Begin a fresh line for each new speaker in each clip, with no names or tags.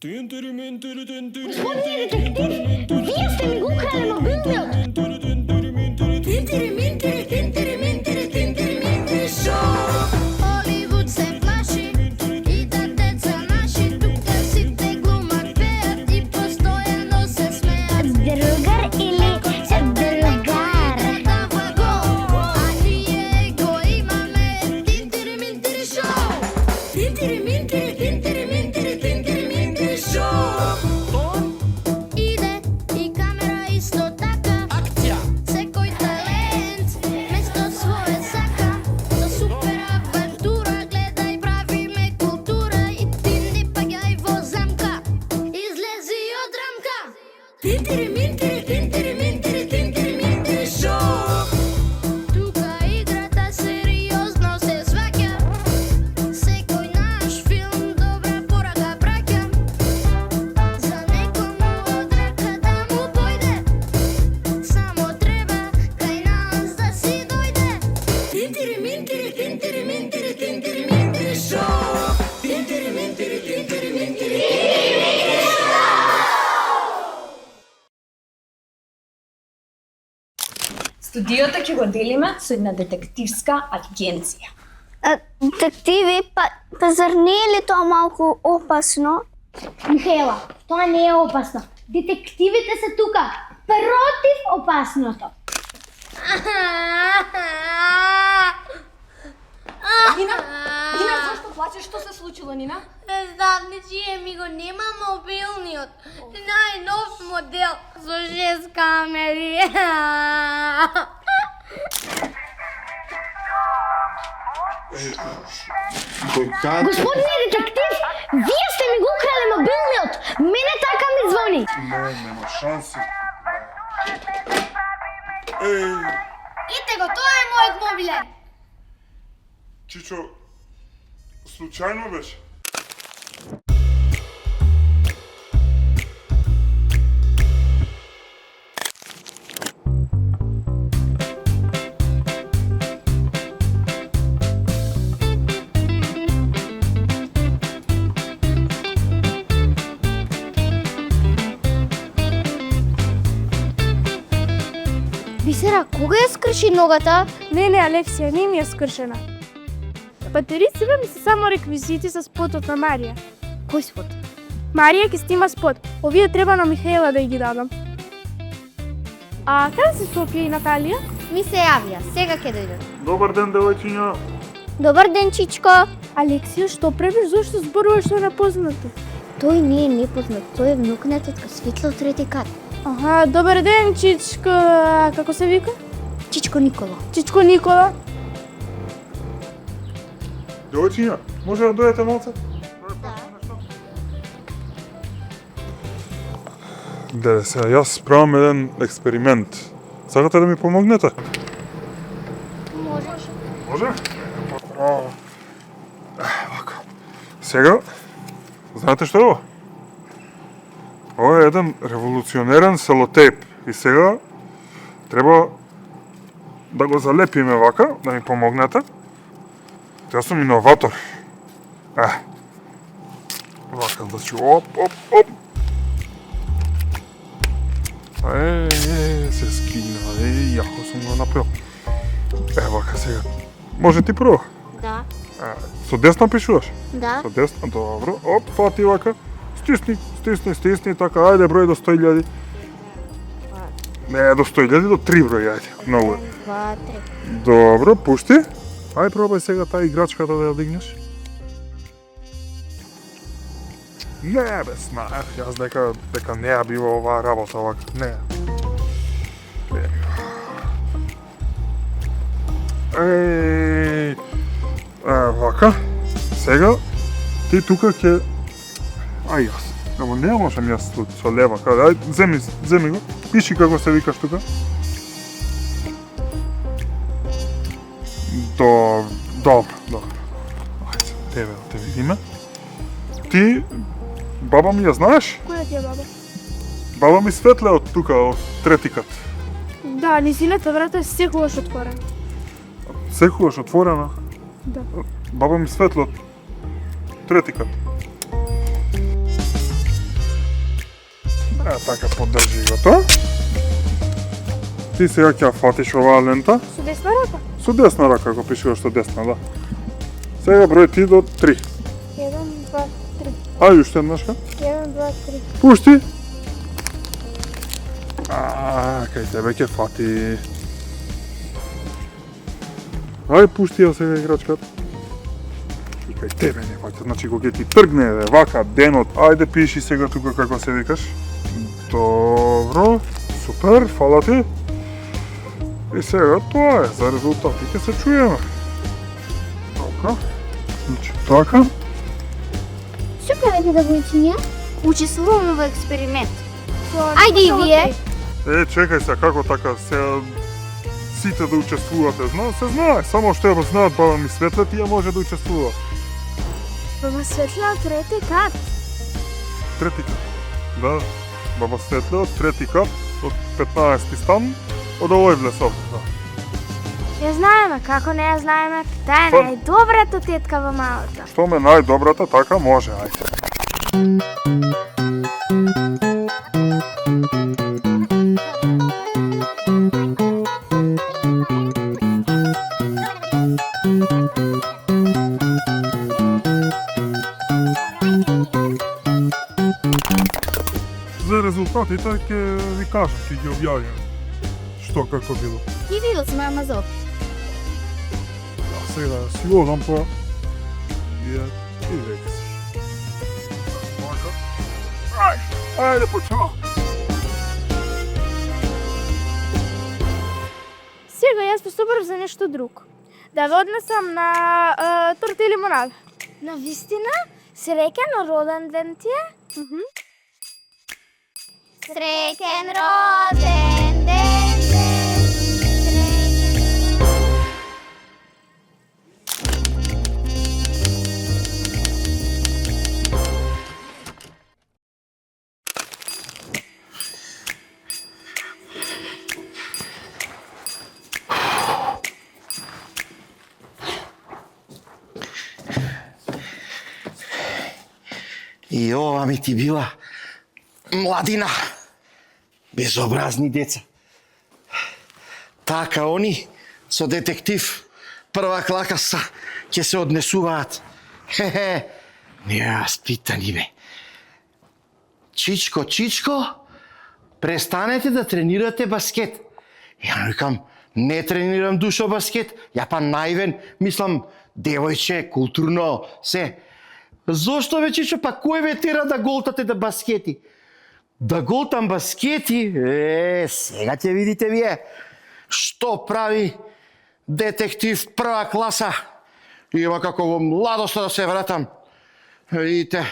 Господин детектив, вие сте ми го украли мобилниот. Холивуд се плаши и да деца наши тука сите глумат, пеат и постојано се смеат. Другар или другар? Дава го, а ние го имаме. Тинтири-минтири шоу. Тинтири-минтири, тинтири-минтири, тинтири-минтири шоу. Иде и камера исто така. Акција. Секој талент место свое сака. Со супер авантура гледај, правиме култура и ти не паѓај во замка. Излези од рамка. Тинтири-минтири, тинтири-минтири, тинтири-минтири шоу. Тука играта сериозно се сваќа. Секој наш филм добра порака праќа. За некому од рака да му појде. Само треба кај нас да си дојде. Тинтири-минтири, тинтири-минтири, тинтири-минтири шоу. Тинтири-минтири, тинтири-минтири, тинтири-минтири шоу.
Студиото ќе го делиме со една детективска агенција.
Детективи, па зар не е ли тоа малку опасно?
Михаела, тоа не е опасно. Детективите се тука против опасното.
Нина, зашто плачеш? Што се случило, Нина?
Не знам, нечие ми го нема мобилниот. Најнов модел со 6 камери.
Господине
детектив, вие сте ми го украли мобилниот. Мене така ми звони.
Нема шанси.
Ите го, тоа е мојот мобилен.
Чичо, случајно беше?
Бисера, кога ја скрши ногата?
Не, Алексија, не ми е скршена. Батериците ми се само реквизити за спотот на Марија.
Кој спот?
Марија ќе снима спот. Овие треба на Михаела да ја ги дадам. А каде се Софија и Наталија?
Ми се јавија, сега ќе дојдат.
Добар ден, девојчиња.
Добар ден, Чичко.
Алексија, што правиш? Зошто зборуваш со непознато?
Тој не е непознат, тој е внук на тетка Светла од трети кат.
Аха, добар ден, Чичко. Како се вика?
Чичко Никола.
Чичко Никола.
Девојчиња, може да дојдете малце? Да, сега јас правам еден експеримент. Сакате да ми помогнете? Може? Вака. Сега, знаете што е ова? Ова е еден револуционерен селотейп. И сега треба да го залепиме вака, да ми помогнете. Јас сум иноватор. Вака, значи, оп. Се скина, јако сум го направил. Вака сега. Може ти прво?
Да.
Со десна пишуваш?
Да.
Со десна, добро. Оп, фати вака. Стисни, така, ајде број до 100.000. Не, до 100.000, до 3 број, ајде. Многу е.
2, 3.
Добро, пушти. Ај пробај сега таа играчката да ја дигнеш. Не бе, знаев, јас дека не ја бива оваа работа овака. Не. Вака. Сега ти тука ќе јас. Ама не можам јас со лева. Ај, земи го. Пиши како се викаш тука. Добро. Ајде, тебе да те видиме. Ти, баба ми ја знаеш?
Која ти е баба?
Баба ми Светле од тука, од трети кат.
Да, низината врата е секогаш отворена.
Секогаш отворена?
Да.
Баба ми Светле од трети кат. Така, поддржи го тоа. Ти сега ќе фатиш оваа лента.
Со десна рака.
Со десна рака го пишуваш со десна, да. Сега број ти до 3.
1, 2, 3.
Ајде уште еднашка.
1, 2, 3.
Пушти. Кај тебе ќе фати. Ај, пушти ја сега играчката. И кај тебе не фати, значи кога ќе ти тргне вака денот, ајде пиши сега тука како се викаш. Добро, супер, фала ти. И сега тоа е, за резултати ќе се чуеме. Така, значи така.
Што правите да го учиња?
Учествувам во експеримент.
Ајде и вие.
Чекај се, како така се сите да учествувате, се знае, само што ја знаат баба ми Светла, тие може да учествува.
Баба Светла, трети кат.
Трети кат. Да, баба Светла, трети кат, од 15 стан, од овој влесов. Да.
Ја знаеме, како не ја знаеме, таа е
Па-
најдобрата тетка во малото.
Што ме најдобрата, така може, ајде. За резултатите ќе ви кажам, ќе ги објавим. Што како било.
Ти видел сме Амазон.
А сега си одам па вие и веќе си. Ајде почнемо.
Сега јас поступав за нешто друг. Да ве однесам на торта и лимонада. На вистина? Среќен роден ден ти е?
Среќен роден ден, среќен.
И ова ми ти била младина. Безобразни деца. Така они со детектив прва класа ќе се однесуваат. Хе-хе, невоспитани бе. Чичко, Чичко, престанете да тренирате баскет. Ја викам, не тренирам душо баскет, ја па наивен, мислам, девојче, културно, се. Зошто бе, Чичо, па кој ве тера да голтате да баскети? Да голтам баскети? Сега ќе видите вие што прави детектив прва класа. Има како во младоста да се вратам. Видите,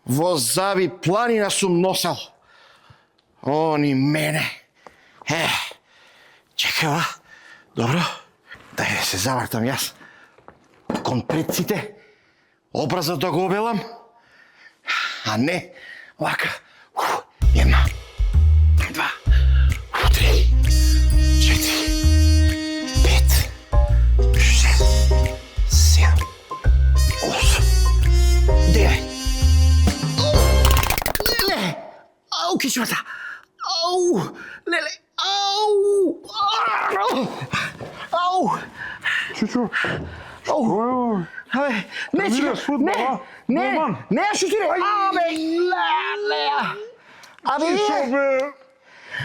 во Зави планина сум носел. Они мене. Чекай, ова. Добро. Дај да се завртам јас. Кон предците. Образот да го обелам. А не, вака. 1, 2, 3, 4, 5, 6, 7, 8, 9. Леле! Ау, кичмата! Ау! Леле! Ау! Ау!
Чичо,
Ау! Абе, не,
Тренираш
Чичо,
фудбал,
не,
а?
не,
Норман?
не, шутире, абе, леле! Абе,
Чичо бе,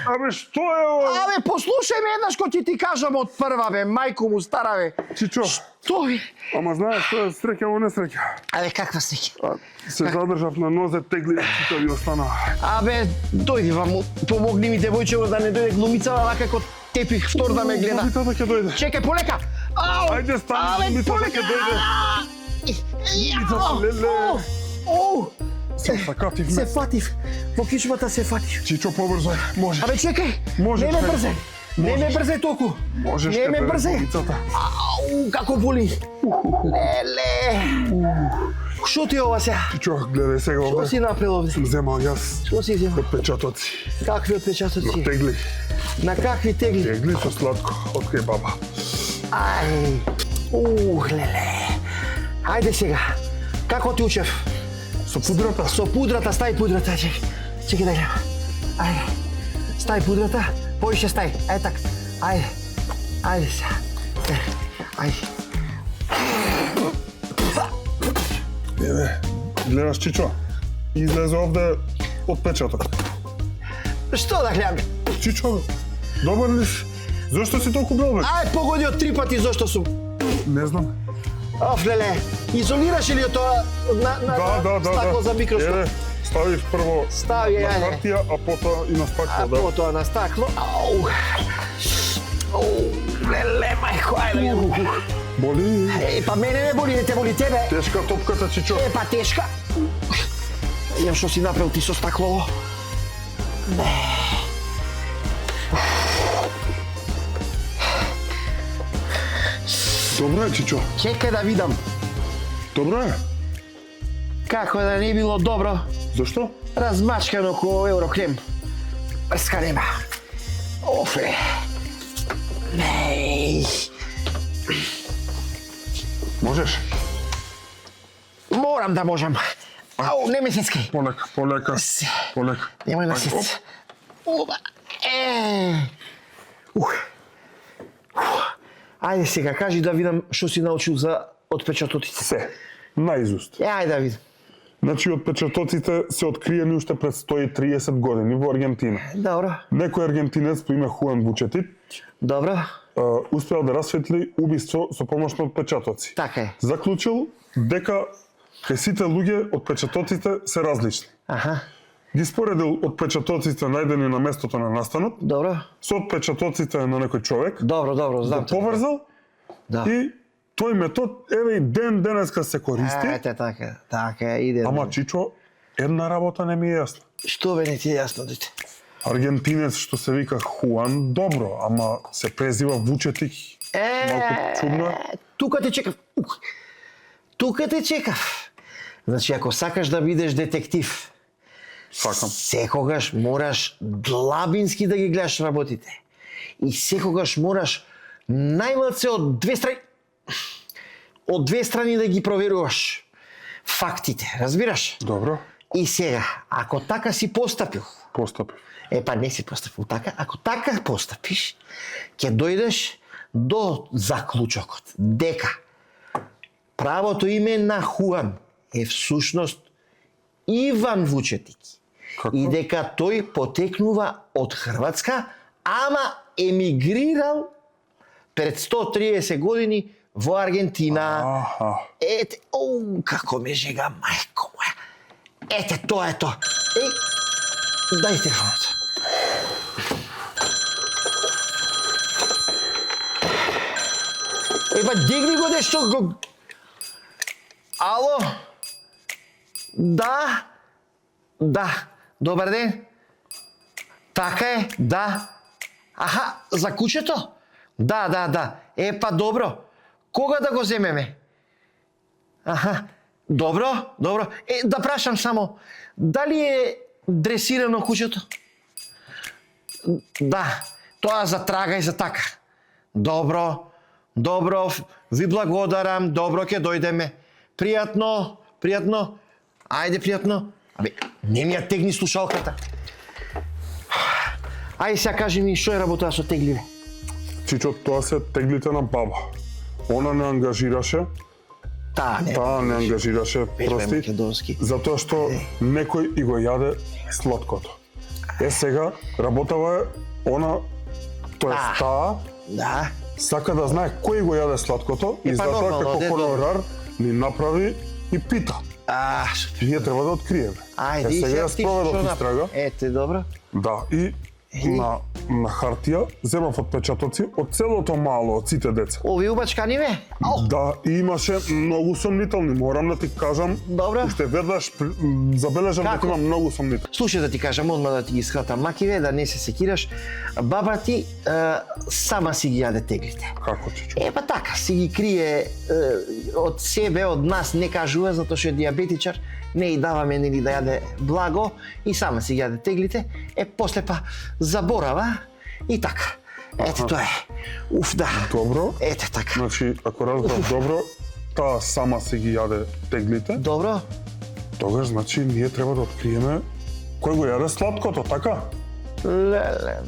абе што е ова?
абе, послушај ме еднаш кој ќе ти кажам од прва, бе, мајко му стара, бе.
Чичо,
Што, бе?
ама знаеш што е среќа во несреќа.
Абе, каква среќа?
Се задржав на нозе, тегли, чито ви остана.
Абе, дојди вам, помогни ми девојчево да не дојде глумицава вака како тепих втор да ме гледа.
Глумицата ќе дојде.
Чекај, полека! Ау!
Ајде, стани,
Абе,
глумицата
полека!
ќе дојде. Глумицата, леле.
Оу!
Се фатив
Се
ме.
фатив. Во кичмата се фатив.
Чичо, побрзо, може.
Абе, чекај!
Можеш,
Не ме
бе.
брзај! Не ме брзај толку!
Можеш
Не ме
бе,
брзај!
глумицата.
Ау, како боли! Леле! Што ти е ова сега?
Чичо, гледај сега
Што си
овде.
направил овде?
Сум земал јас
Што си взема?
отпечатоци.
Какви отпечатоци?
На тегли.
На какви тегли?
Тегли со сладко, од кај баба.
Ај! Леле! Ајде сега. Како ти учев?
Со пудрата.
Со пудрата, стај пудрата, чекај. Чекај да гледам. Ајде. Стај пудрата, поише стај. Ајде така. Ајде. Ајде сега. Ајде.
Еве, гледаш Чичо, излезе овде отпечаток.
Што да гледам?
Чичо, добар ли си? Зошто си толку бел, бе?
Ај, погоди од 3 пати зошто сум.
Не знам.
Оф, леле, изолираш ли тоа на стакло за микроскоп?
Еве, ставиш прво
Стави,
на
ајде.
хартија, а потоа и на
А
стакло, да.
потоа на стакло. Ау. Ау, леле, мајко, ајде.
Боли?
Па мене не боли, не те боли тебе.
Тешка топката, Чичо.
Па тешка. Ја што си направил ти со стаклово?
Добро е, Чичо.
Чекај да видам.
Добро е.
Како да не било добро,
Зошто?
размачкано ко еврокрем. Прска нема. Офле. Неј.
Можеш?
Морам да можам. Ау, не ме сецкај.
Полека, полека, полека.
Немој да
Ајде,
сец. Оба. Ух. Ајде сега, кажи да видам што си научил за отпечатоците.
Се, наизуст.
Ајде да видам.
Значи, отпечатоците се откриени уште пред 130 години во Аргентина.
Добро,
Некој аргентинец по име Хуан Вучетит
добро.
успеал да расветли убиство со помош на отпечатоци.
Така е.
Заклучил дека кај сите луѓе отпечатоците се различни.
Аха,
Ги споредил отпечатоците најдени на местото на настанот
добро.
со отпечатоците на некој човек,
Добро, добро, знам.
го поврзал
Да.
и тој метод еве и ден денеска се користи.
Ете, така, иде.
Ама Чичо, една работа не ми е јасна.
Што бе не ти е јасно, дете?
Аргентинец што се вика Хуан, добро, ама се презива Вучетик. Малку чудно е.
Тука те чекав. Тука те чекав. Значи, ако сакаш да бидеш детектив,
Сакам.
секогаш мораш длабински да ги гледаш работите. И секогаш мораш најмалце од две страни да ги проверуваш фактите, разбираш?
Добро,
И сега, ако така си постапил,
постапи.
па не си постапил така, ако така постапиш, ќе дојдеш до заклучокот дека правото име на Хуан е всушност Иван Вучетик.
Како?
И дека тој потекнува од Хрватска, ама емигрирал пред 130 години во Аргентина.
Аха.
Ете, како ме жега, мајко моја. Ете, тоа е тоа. Еј, дај телефонот. Ева, дигни го нешто го... Ало? Да? Да. Добар ден. Така е, да. Аха, за кучето? Да. Па добро. Кога да го земеме? Аха, добро. Да прашам само, дали е дресирано кучето? Да, тоа за трага и за така. Добро, ви благодарам, добро ќе дојдеме. Пријатно. Ајде, пријатно. Абе, не ми ја тегни слушалката. Ајде сега кажи ми што е работа со тегливе.
Чичо, тоа се теглите на баба. Она не ангажираше, таа не ангажираше, прости,
македонски.
затоа што некој и го јаде сладкото. Сега, работава е она, тоест таа,
Да.
сака да знае кој го јаде сладкото и
па
затоа
нормално,
како хонорар ни направи и пита. Ние треба да откриеме.
Ајде, и
сега
сега ти
спроведов
што
истрага.
Ете, добро.
Да, и на хартија земав отпечатоци од целото мало, од сите деца.
Ови убачкани ме?
Да, и имаше многу сомнителни, морам да ти кажам.
Добро.
Уште веднаш забележав дека
Како?
има многу сомнителни.
Слушај да ти кажам, одма да ти ги скратам макиве, да не се секираш. Баба ти сама си ги јаде теглите.
Како, Чичо?
Па така, си ги крие од себе, од нас не кажува, затоа што е диабетичар, не и даваме нели да јаде благо и сама си ги јаде теглите, после па заборава и така. Ете тоа е. Уф, да.
Добро.
Ете така.
Значи, ако разбрав добро, таа сама си ги јаде теглите,
Добро?
тогаш значи ние треба да откриеме кој го јаде сладкото, така?
Леле,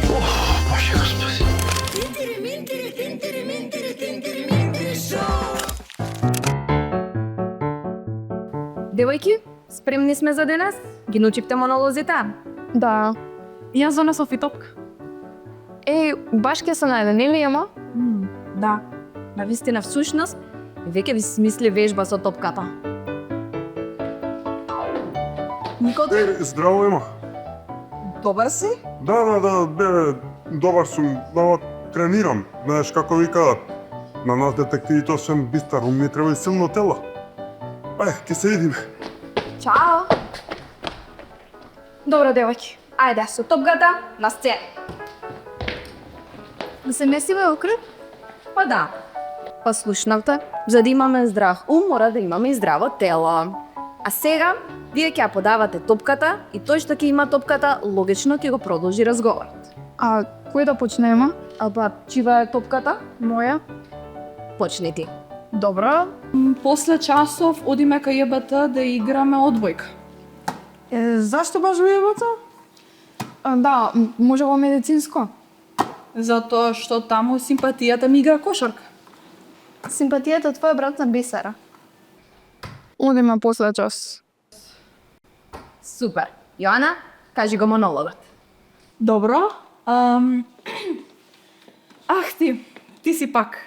Боже Господи.
Девојки, спремни сме за денес? Ги научивте монолозите?
Да. Јас донесов и топка. Баш ке се најде, нели ама?
Да. На вистина, всушност, веќе ви смисли вежба со топката. Никоде?
Здраво има.
Добар си?
Да, добар сум, тренирам. Знаеш како викаат, на нас детективите освен бистар ум ни треба и силно тело. Ќе се видиме.
Чао! Добро, девојки. Ајде, со топката на сцена.
Да се месиме окреп?
Па да. Па слушнавте, за да имаме здрав ум, мора да имаме и здраво тело. А сега, вие ќе ја подавате топката и тој што ќе има топката, логично ќе го продолжи разговорот.
А кој да почнеме?
Па, чива е топката?
Моја?
Почни ти.
Добро.
После часов одиме кај ЕБТ да играме одбојка.
Зашто баш во ЕБТ? Да, може во медицинско.
Затоа што таму симпатијата ми игра кошарка.
Симпатијата твоја брат на Бисера. Одиме после час.
Супер. Јоана, кажи го монологот.
Добро. Ах ти си пак.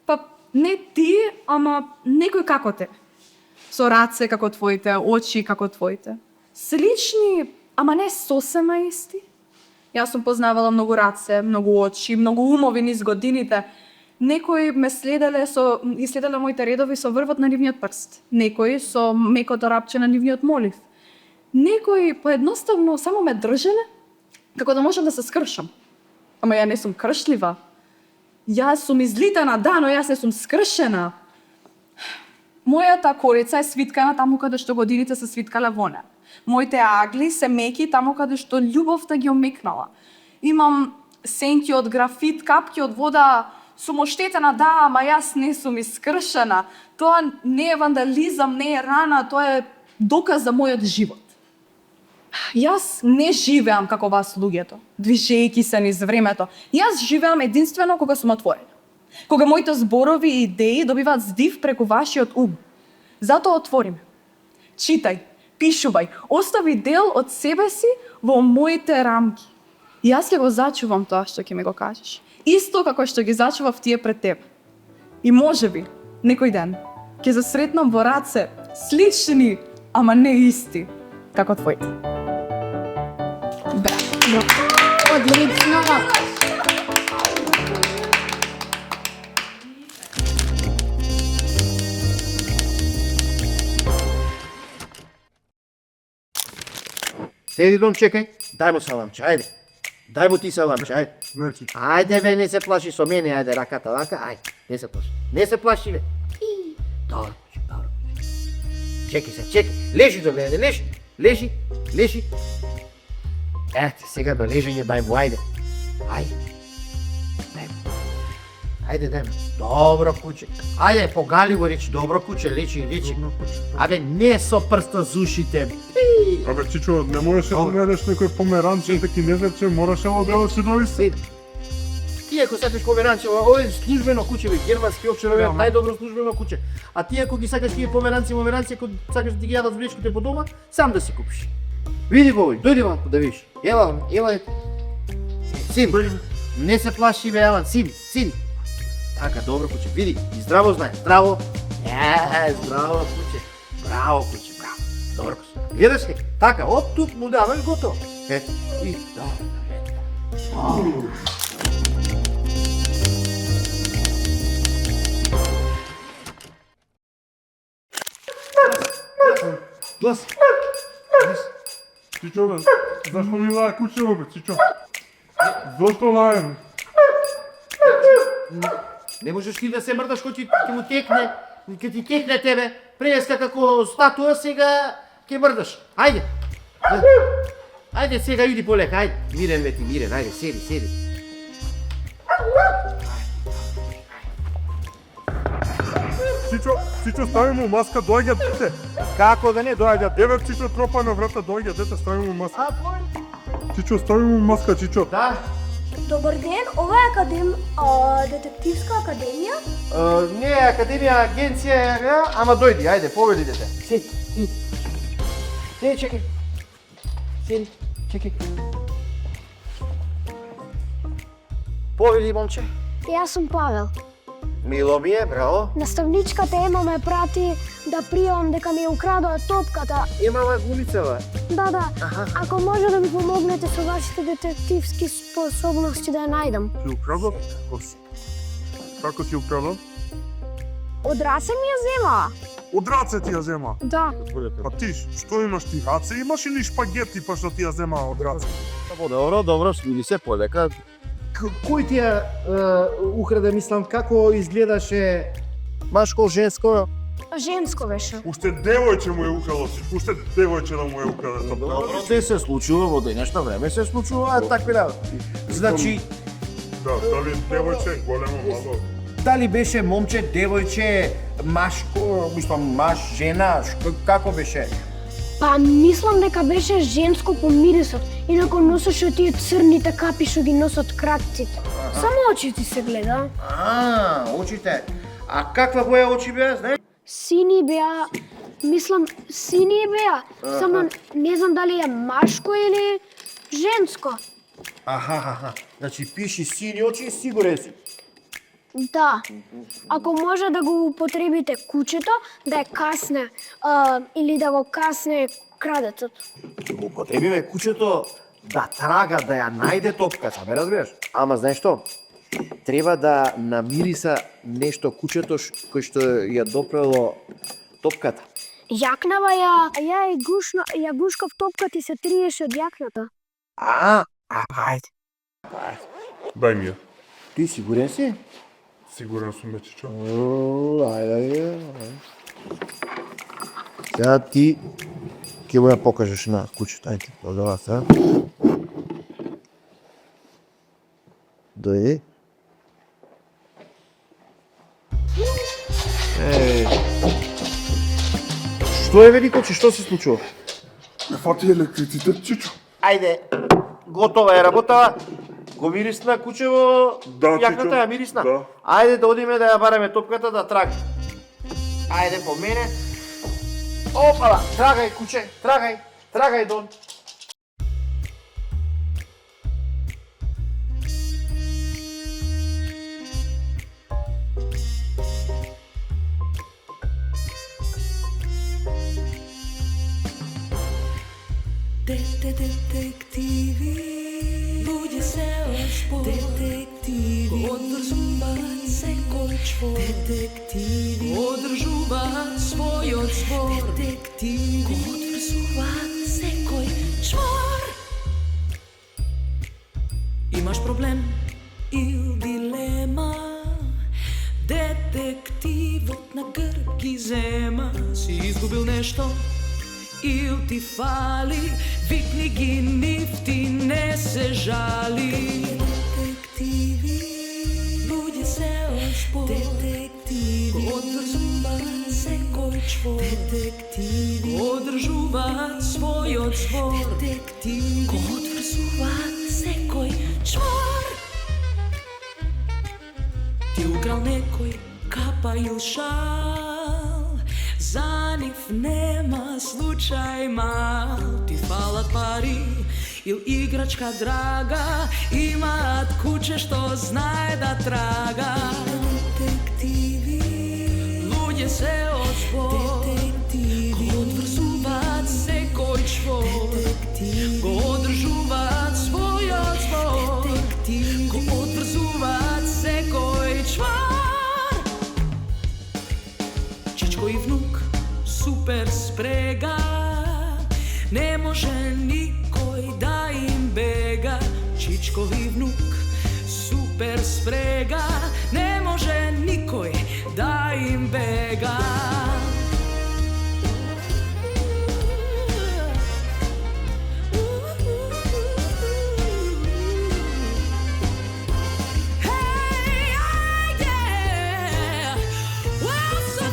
Па не ти, ама некој како те. Со раце како твоите, очи како твоите. Слични, ама не сосема исти. Јас сум познавала многу раце, многу очи, многу умови низ годините. Некои ме следеле и следеле моите редови со врвот на нивниот прст. Некои со мекото рапче на нивниот молив. Некои поедноставно само ме држеле, како да можам да се скршам. Ама ја не сум кршлива. Јас сум излитана, да, но јас не сум скршена. Мојата корица е свиткана таму каде што годините се свиткале во неа. Моите агли се меки таму каде што љубовта ги омекнала. Имам сенки од графит, капки од вода, сум оштетена, да, ама јас не сум искршена. Тоа не е вандализам, не е рана, тоа е доказ за мојот живот. Јас не живеам како вас луѓето, движејќи се низ времето. Јас живеам единствено кога сум отворена. Кога моите зборови и идеи добиваат здив преку вашиот ум. Затоа отвори ме. Читај, пишувај, остави дел од себе си во моите рамки. И јас ќе го зачувам тоа што ќе ми го кажеш. Исто како што ги зачував тие пред тебе. И можеби, некој ден, ќе засретнам во раце слични, ама не исти, како твоите.
Одлично.
Седи дом, чекај. Дај му саламче, ајде. Дај му ти саламче, ајде.
Значи,
Ајде бе, не се плаши со мене, ајде, раката вака, ајде. Не се плаши. Не се плаши бе. Добро, добро. Чекај се, чекај. Лежи до мене, лежи. Лежи, лежи. Ете, сега до лежење дај му, ајде. Ајде. Дај му. Ајде, дај му. Добро куче. Ајде, погали го речи, добро куче, лечи, лечи. Абе, не со прста зушите.
Абе, Чичо, не можеше да најдеш некој померанче, таки не знае, че мораше да се довиси.
Ти ако сакаш померанцево, ово е службено куче, бе, германски овчарови, најдобро службено куче. А ти ако ги сакаш тие померанци, ако сакаш да ги јадат влечките по дома, сам да си купиш. Види го овој, дојди малку да видиш. Ева, син, не се плаши бе, Елан, син. Така, добро куче, види, и здраво знае, здраво. Здраво куче, браво куче, браво, добро куче. Гледаш ли? Така, од тук му даваш готово. Ето, и добро. Глас.
Чичо, бе, зашто ми лаја куче, бе, Чичо? Зошто лаја, бе?
Не можеш ти да се мрдаш кој ќе му текне, ќе ти текне тебе, преска како статуа, сега ќе мрдаш. Ајде. Ајде сега иди полека, ајде. Мирен бе ти, мирен, ајде, седи.
Чичо, стави му маска, доаѓа дете.
Како да не доаѓат?
Еве, Чичо, тропа на врата, доаѓа дете, стави му маска. Чичо, стави му маска, Чичо.
Да.
Добар ден, ова е детективска академија?
Не, академија, агенција, ама дојди, ајде, повели дете. Седи. Не, чекај. Седи, чекај. Повели, момче.
Јас сум Павел.
Мило ми е, браво.
Наставничката Ема ме прати да пријавам дека ми ја украдоа топката.
Имала гулицава.
Да. Ако може да ми помогнете со вашите детективски способности да ја најдам.
Си украдал? Како си украдал?
Од раце ми ја зема.
Од раце ти ја зема.
Да.
А ти, што имаш ти? Раце имаш или шпагети па што ти ја зема од раце?
Добро, смири се полека. Кој ти ја украде, мислам, како изгледаше машко, женско?
Женско беше.
Уште девојче му е украдо, уште девојче да му е украде тоа.
Добро, се случува во денешно време, се случуваат такви работи. Значи,
Да, дали девојче, големо, мало.
дали беше момче, девојче, машко, мислам, маж, жена, како беше?
Па мислам дека беше женско по мирисот, инако носеше тие црните капи што ги носат крадците. Само очите се гледа.
Очите. А каква боја очи беа, знаеш?
Сини беа, мислам, сини беа. Само не знам дали е машко или женско.
Аха. Значи пиши сини очи, сигурен си.
Да. Ако може да го употребите кучето, да е касне, или да го касне крадецот.
Го употребиме кучето да трага, да ја најде топката, ме разбираш? Ама знаеш што? Треба да намириса нешто кучето кој што ја допрело топката.
Јакнава ја гушкав топката и се триеше од јакната.
Ајде.
Дај ми ја.
Ти сигурен си?
Сигурен сум бе, Чичо.
Ајде. Сега ти ќе му ја покажеш на кучето. Ајде, додава сега. Дојди. Што е, Великоче, што се случува?
Ме фати електрицитет, Чичо.
Ајде, готова е работа. Го мирисна кучево,
Да,
јакната
Чичо.
ја мирисна.
Да.
Ајде да одиме да ја бараме топката да траги. Ајде по мене. Опала, трагај куче, трагај Дон.
Детективи, луѓе се од спор. Детективи, одврзуваат секој чвор. Детективи, одржуваат својот збор. Детективи, одврзуваат секој чвор. Имаш проблем или дилема, детективот на грб ги зема. Си изгубил нешто ил ти фали, викни ги, нифти не се жали. Детективи, луѓе се од спор. Детективи, одврзуваат секој чвор. Детективи, одржуваат својот збор. Детективи, одврзуваат секој чвор. Ти украл некој капа ил шал, за нив нема случај мал. Ти фалат пари ил играчка драга, имаат куче што знае да трага. Детективи, луѓе се од спор. Детективи, одврзуваат секој чвор. Детективи, го одржуваат својот збор. Детективи, го одврзуваат секој чвор. Чичко и внук, супер спрега, не може никој да им бега. Чичко и внук, супер спрега, не може никој да им бега. Hey, yeah, well, so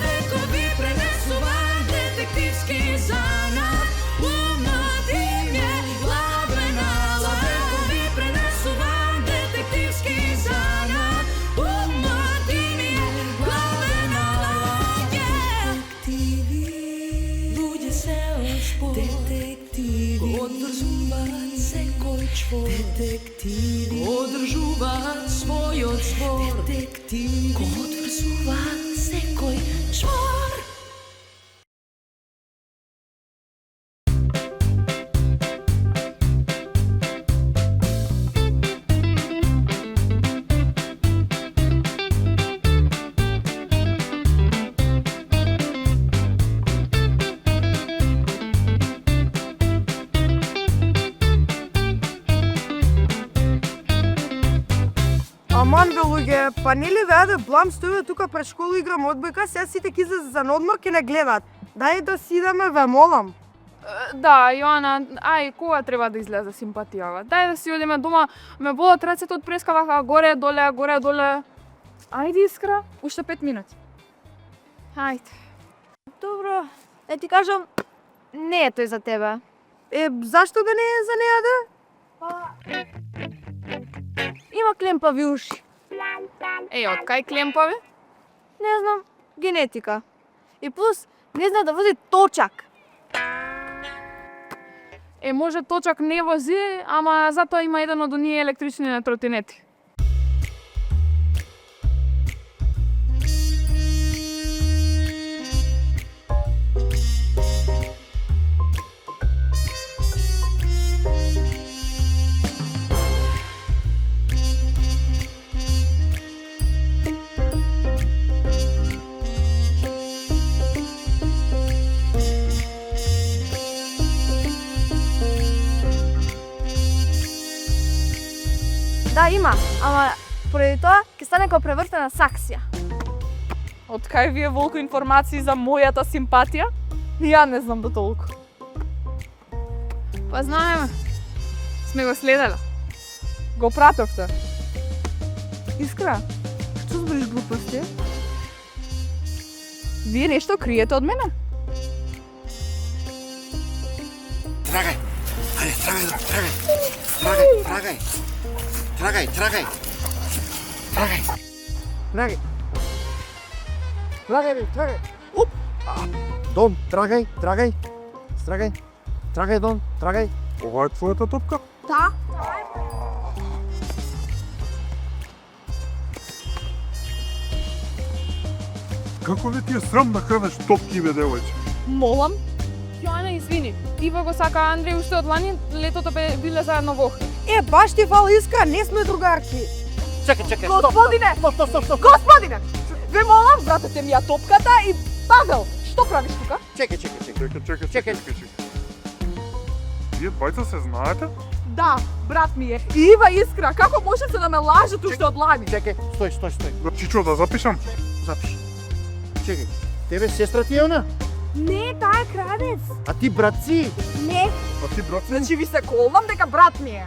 поврзуваат секој чвор. Детективи одржуваат својот збор. Детективи одврзуваат секој чвор.
Аман бе луѓе, па нели веќе блам стојува тука пред школа играм одбојка, сега сите ќе излезат за одмор ќе не гледаат. Дај да си идеме, ве молам.
Да, Јоана, ај, кога треба да излезе симпатијава? Дај да си одиме дома, ме болат рацете од прескаваха горе доле, горе доле. Ајде, Искра,
Уште 5 минути.
ајде.
Добро, да ти кажам, не е тој за тебе.
Зашто да не е за неа да?
Има клемпави уши.
Од кај клемпави?
Не знам, генетика. И плюс, не зна да вози точак.
Може точак не вози, ама затоа има еден од оние електрични на тротинети.
Да, има, ама поради тоа ќе стане како превртена саксија.
Од кај вие волку информации за мојата симпатија? Ја не знам до толку.
Па знаеме. Сме го следеле.
Го пратовте. Искра, што збориш глупости? Вие нешто криете од мене?
Трагай! Ајде, трагай! Трагай! Трагай! Трагай! Оп! Дон, трагай! Трагай, Дон, трагай!
Ова е твојата топка?
Да.
Како не ти е срам да крадеш топки, бе, девојче?
Молам.
Јоана, извини. Ива го сака Андреј уште од лани, летото биле заедно во Охрид.
Баш ти фала Искра, не сме другарки.
Чекај,
Господине!
стоп!
Господине! Ве молам, вратете ми ја топката и Павел, што правиш тука?
Чекај. Вие двајца се знаете?
Да, брат ми е. И Ива Искра, како можете да ме лажете уште од лани?
Чекај, стој.
Чичо, да запишам?
Запиши. Чекај, тебе сестра ти е она?
Не, таа е крадец.
А ти брат си?
Не,
А ти, брат?
Значи ви се колнам дека брат ми е.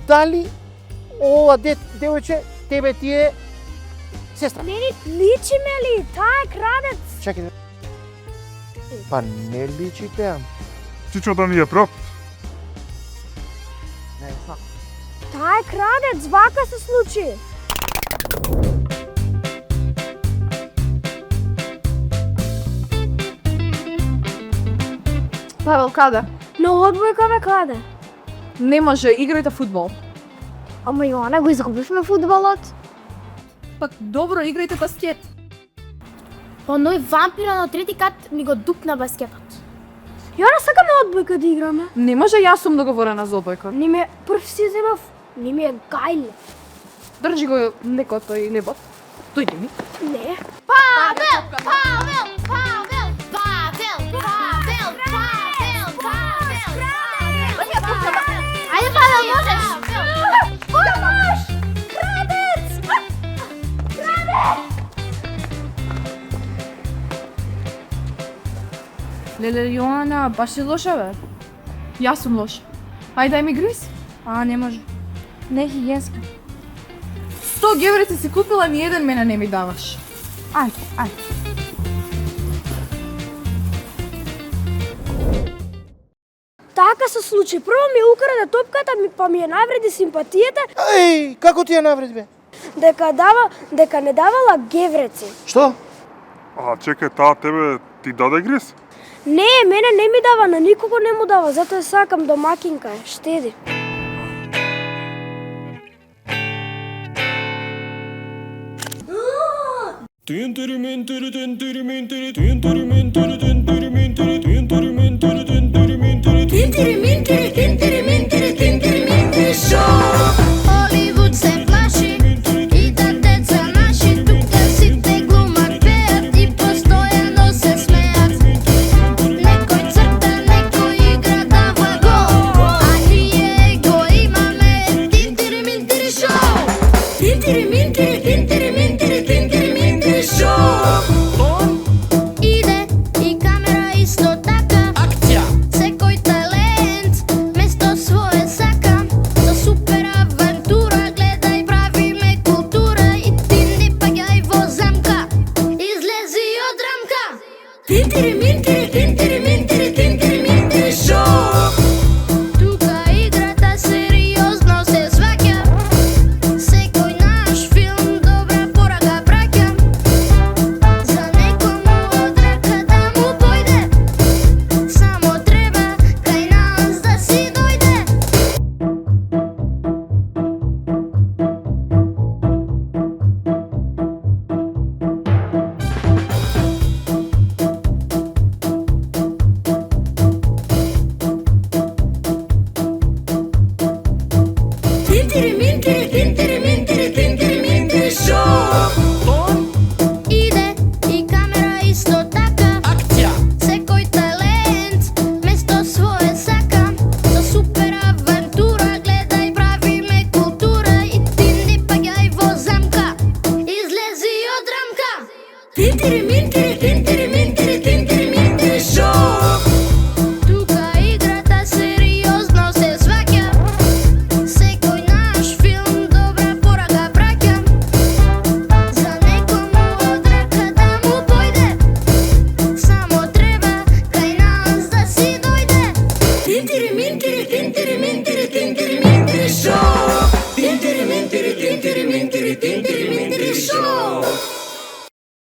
Дали ова девојче тебе ти е сестра?
не личи ме ли? Таа е крадец.
Чекај. Па не личите,
Чичо да ни е прав.
Не знам.
Таа е крадец, вака се случи.
Павел, каде?
На одбојка ме каде.
Не може, играјте фудбал.
Ама Јоана, го изгубивме фудбалот.
Пак добро, играјте баскет.
Па ној вампира на трети кат ми го дупна баскетот.
Јоана, сакаме одбојка да играме.
Не може, јас сум договорена за одбојка.
Не ме прв си земав, не ми е гајле.
Држи го некото и лебот. Дојди ми.
Не.
Ајде, Павел, можеш!
Леле, Јоана, баш си лоша, бе. Јас сум лоша. Ајде, дај ми гриз. Не може.
Не хигиенски.
100 геврици си купила, ни еден мене не ми даваш. Ајде.
Така се случи. Прво ми украде топката, па ми ја навреди симпатијата
Еј, како ти ја навреди, бе?
дека не давала гевреци.
Што?
А, чекај, таа тебе ти даде гриз?
Не, мене не ми дава, на никого не му дава, затоа сакам домакинка, штеди.
Холивуд се плаши и да деца наши тука сите глумат, пеат и постојано се смеат. Некој црта, некој игра дава гол, а ние го имаме Тинтири Минтири шоу. Тинтири Минтири, Тинтири Минтири, Тинтири Минтири шоу. Иде и камера исто така. Акција. Секој талент место свое сака. Со супер авантура гледај, правиме култура и ти не паѓај во замка. Излези од рамка. Тинтири Минтири, Тинтири Минтири, Тинтири Минтири шоу. Тука играта сериозно се сваќа. Секој наш филм добра порака праќа. За некому од рака да му појде, само треба кај нас да си дојде. Тинтири Минтири, Тинтири Минтири, Тинтири Минтири шоу. Иде и камера исто така. Акција. Секој талент место свое сака. Со супер авантура гледај, правиме култура и ти не паѓај во замка. Излези од рамка. Тинтири Минтири,